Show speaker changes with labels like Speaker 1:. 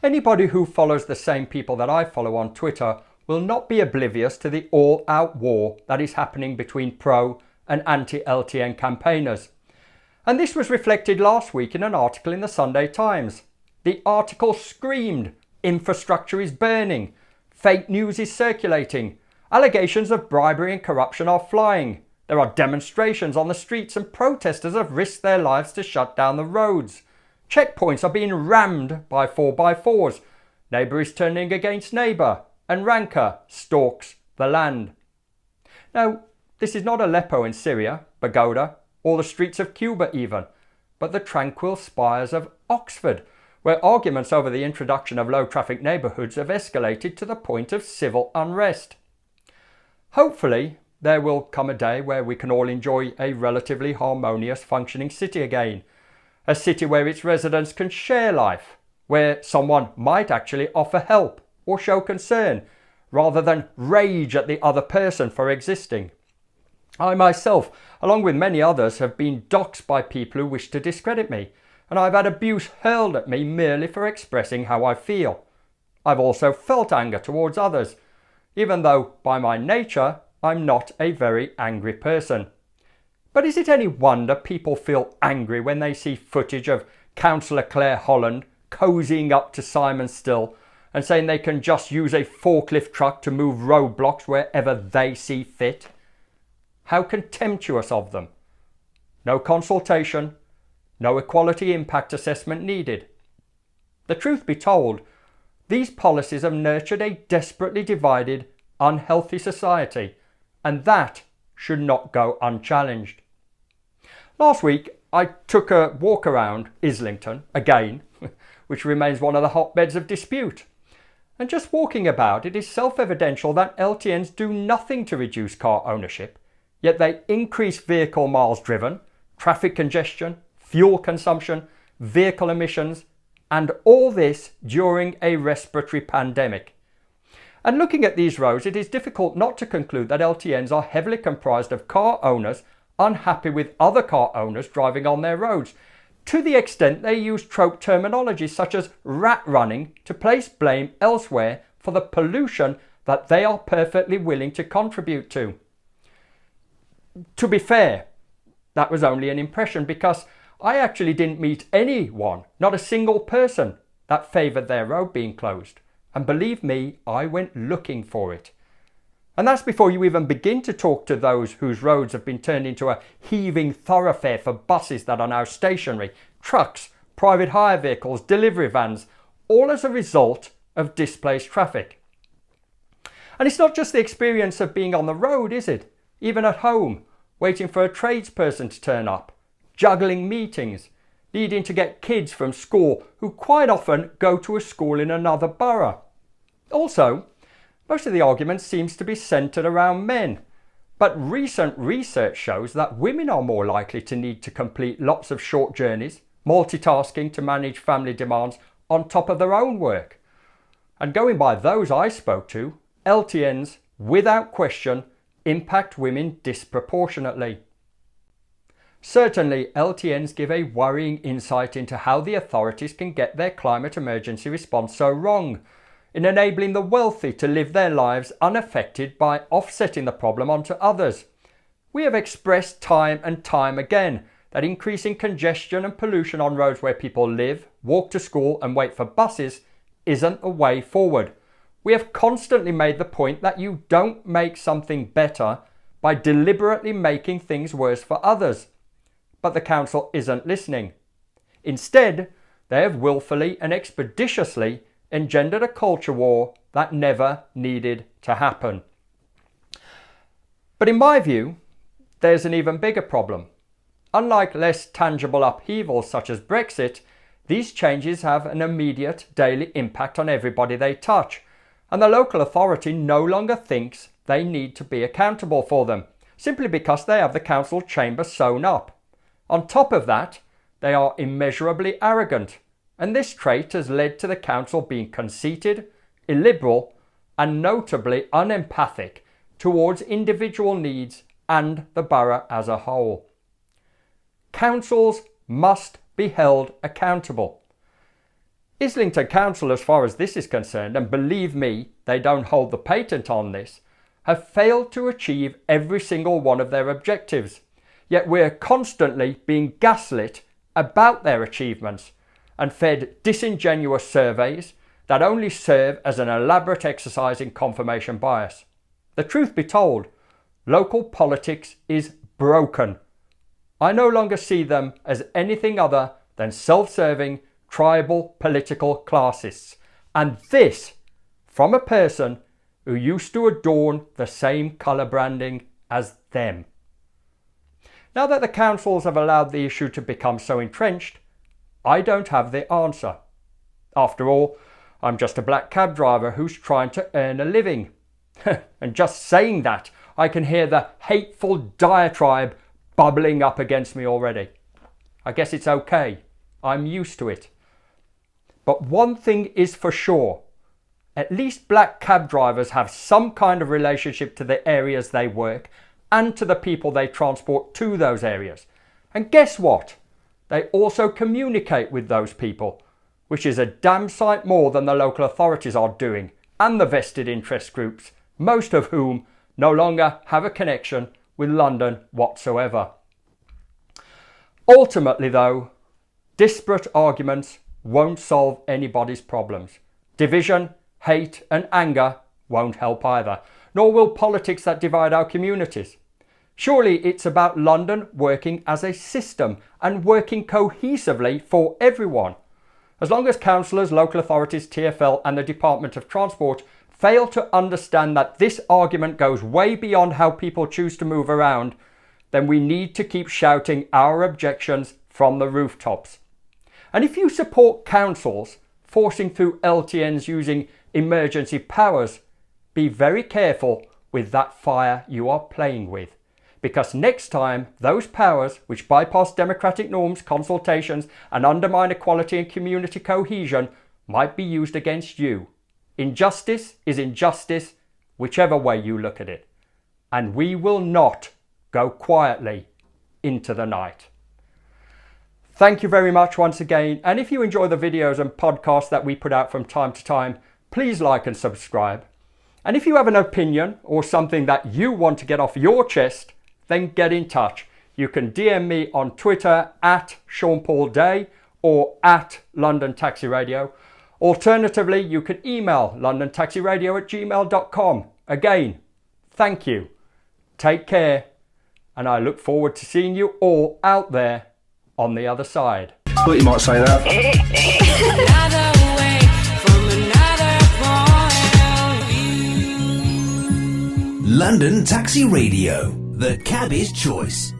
Speaker 1: Anybody who follows the same people that I follow on Twitter will not be oblivious to the all-out war that is happening between pro and anti-LTN campaigners. And this was reflected last week in an article in the Sunday Times. The article screamed, "Infrastructure is burning, fake news is circulating, allegations of bribery and corruption are flying, there are demonstrations on the streets and protesters have risked their lives to shut down the roads. Checkpoints are being rammed by 4x4s. Neighbour is turning against neighbour, and rancour stalks the land." Now, this is not Aleppo in Syria, Bogota, or the streets of Cuba even, but the tranquil spires of Oxford, where arguments over the introduction of low-traffic neighbourhoods have escalated to the point of civil unrest. Hopefully, there will come a day where we can all enjoy a relatively harmonious functioning city again, a city where its residents can share life, where someone might actually offer help or show concern, rather than rage at the other person for existing. I myself, along with many others, have been doxxed by people who wish to discredit me, and I've had abuse hurled at me merely for expressing how I feel. I've also felt anger towards others, even though by my nature I'm not a very angry person. But is it any wonder people feel angry when they see footage of Councillor Claire Holland cozying up to Simon Still and saying they can just use a forklift truck to move roadblocks wherever they see fit? How contemptuous of them. No consultation, no equality impact assessment needed. The truth be told, these policies have nurtured a desperately divided, unhealthy society, and that should not go unchallenged. Last week, I took a walk around Islington, again, which remains one of the hotbeds of dispute. And just walking about, it is self-evidential that LTNs do nothing to reduce car ownership, yet they increase vehicle miles driven, traffic congestion, fuel consumption, vehicle emissions, and all this during a respiratory pandemic. And looking at these roads, it is difficult not to conclude that LTNs are heavily comprised of car owners unhappy with other car owners driving on their roads, to the extent they use trope terminology such as rat running to place blame elsewhere for the pollution that they are perfectly willing to contribute to. To be fair, that was only an impression, because I actually didn't meet anyone, not a single person, that favoured their road being closed. And believe me, I went looking for it. And that's before you even begin to talk to those whose roads have been turned into a heaving thoroughfare for buses that are now stationary, trucks, private hire vehicles, delivery vans, all as a result of displaced traffic. And it's not just the experience of being on the road, is it? Even at home, waiting for a tradesperson to turn up, juggling meetings, needing to get kids from school who quite often go to a school in another borough. Also, most of the argument seems to be centred around men, but recent research shows that women are more likely to need to complete lots of short journeys, multitasking to manage family demands on top of their own work. And going by those I spoke to, LTNs, without question, impact women disproportionately. Certainly, LTNs give a worrying insight into how the authorities can get their climate emergency response so wrong, in enabling the wealthy to live their lives unaffected by offsetting the problem onto others. We have expressed time and time again that increasing congestion and pollution on roads where people live, walk to school and wait for buses isn't the way forward. We have constantly made the point that you don't make something better by deliberately making things worse for others. But the council isn't listening. Instead, they have willfully and expeditiously engendered a culture war that never needed to happen. But in my view, there's an even bigger problem. Unlike less tangible upheavals such as Brexit, these changes have an immediate daily impact on everybody they touch, and the local authority no longer thinks they need to be accountable for them, simply because they have the council chamber sewn up. On top of that, they are immeasurably arrogant, and this trait has led to the council being conceited, illiberal, and notably unempathic towards individual needs and the borough as a whole. Councils must be held accountable. Islington Council, as far as this is concerned, and believe me, they don't hold the patent on this, have failed to achieve every single one of their objectives. Yet we're constantly being gaslit about their achievements and fed disingenuous surveys that only serve as an elaborate exercise in confirmation bias. The truth be told, local politics is broken. I no longer see them as anything other than self-serving tribal political classists. And this from a person who used to adorn the same colour branding as them. Now that the councils have allowed the issue to become so entrenched, I don't have the answer. After all, I'm just a black cab driver who's trying to earn a living. And just saying that, I can hear the hateful diatribe bubbling up against me already. I guess it's okay. I'm used to it. But one thing is for sure. At least black cab drivers have some kind of relationship to the areas they work and to the people they transport to those areas. And guess what? They also communicate with those people, which is a damn sight more than the local authorities are doing, and the vested interest groups, most of whom no longer have a connection with London whatsoever. Ultimately though, disparate arguments won't solve anybody's problems. Division, hate and anger won't help either, nor will politics that divide our communities. Surely it's about London working as a system and working cohesively for everyone. As long as councillors, local authorities, TfL and the Department of Transport fail to understand that this argument goes way beyond how people choose to move around, then we need to keep shouting our objections from the rooftops. And if you support councils forcing through LTNs using emergency powers, be very careful with that fire you are playing with. Because next time, those powers which bypass democratic norms, consultations and undermine equality and community cohesion might be used against you. Injustice is injustice, whichever way you look at it. And we will not go quietly into the night. Thank you very much once again, and if you enjoy the videos and podcasts that we put out from time to time, please like and subscribe. And if you have an opinion or something that you want to get off your chest, then get in touch. You can DM me on Twitter at Sean Paul Day or at London Taxi Radio. Alternatively, you can email londontaxiradio@gmail.com. Again, thank you. Take care, and I look forward to seeing you all out there on the other side.
Speaker 2: Thought you might say that.
Speaker 3: London Taxi Radio, the cabby's choice.